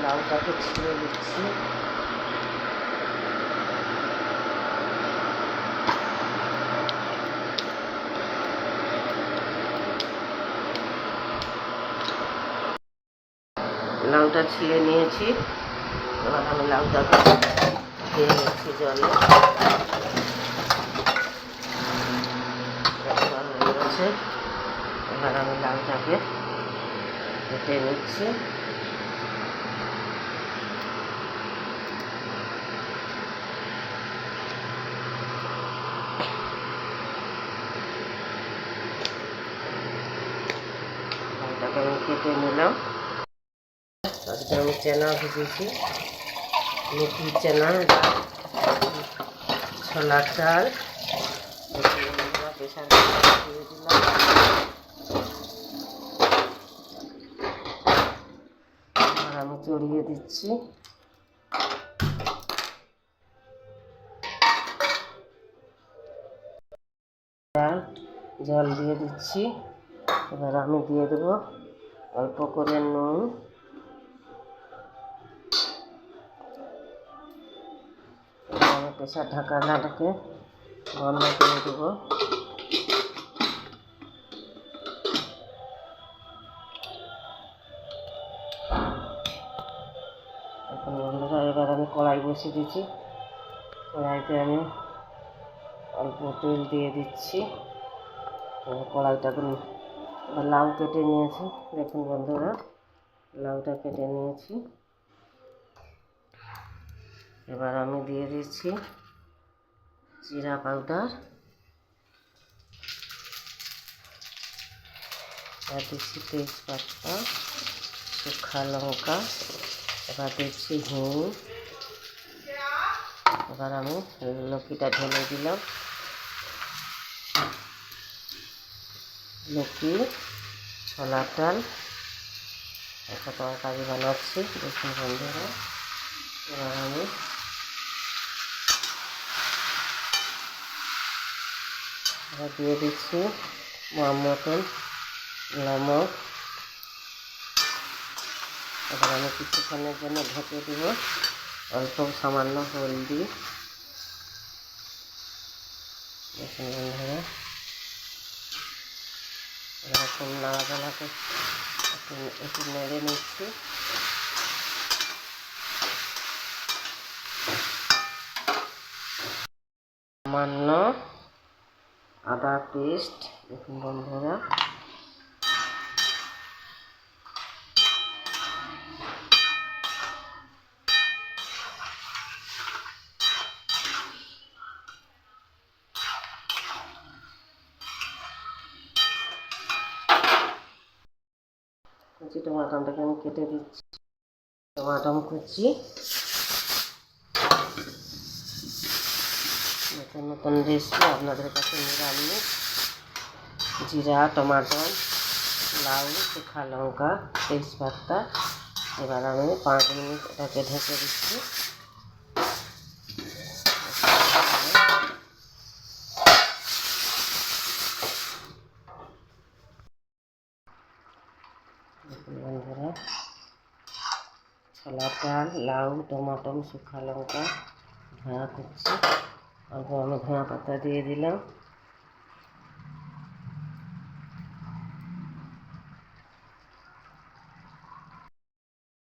লাউটাকে ছিঁড়ে দিচ্ছি। লাউটা ছিঁড়ে নিয়েছি। এবার আমি লাউটাকে দিয়ে নিচ্ছি জলে। হয়ে গেছে। এবার আমি লাউটাকে কেটে নিচ্ছি। লাউটাকে আমি কেটে নিলাম। আজকে আমি চেনা ভেজেছি, মেথি চেনা, ছোলার ডাল, প্রেশার দিয়ে দিলাম। আর আমি চড়িয়ে দিচ্ছি। জল দিয়ে দিচ্ছি। এবার আমি দিয়ে দেবো অল্প করে নুন, আমি প্রেশার ঢাকনাটাকে বন্ধ করে দেবো। এখন বন্ধুরা, এবার আমি কড়াই বসিয়ে দিচ্ছি। কড়াইতে আমি অল্প তেল দিয়ে দিচ্ছি। কড়াইটাকে লাউ কেটে নিয়েছি। দেখুন বন্ধুরা, লাউটা কেটে নিয়েছি। এবার আমি দিয়ে দিচ্ছি জিরা পাউডার, আর দিচ্ছি তেজপাতা, শুকনো লঙ্কা, এবার দিচ্ছি হিং। এবার আমি লৌকিটা ঢেলে দিলাম। লৌকি, ছোলার ডাল, একটা তরকারি বানাচ্ছি। দেখুন বন্ধুরা, এবার আমি দিয়ে দিচ্ছি মতন নমক। এবার আমি কিছুক্ষণের জন্য ঢেকে দেব। অল্প সামান্য হলদি। দেখুন বন্ধুরা, এরকম নাড়াচাড়াকে একটু নেড়ে নিচ্ছি। সামান্য আদা পেস্ট। দেখুন বন্ধুরা, কুচি টমাটোটাকে আমি কেটে দিচ্ছি। টমাটো কুচি, নতুন নতুন রেসিপি আপনাদের কাছে নিরামিষ। জিরা, টমাটো, লাউ, শুকনো লঙ্কা, তেজপাতা। এবার আমি 5 মিনিট এটাকে ঢেকে দিচ্ছি। বন্ধুরা, ছোলার ডাল, লাউ, টমাটো, শুকনো লঙ্কা ধোঁয়া করছি। অল্প আমি ধোঁয়া পাতা দিয়ে দিলাম।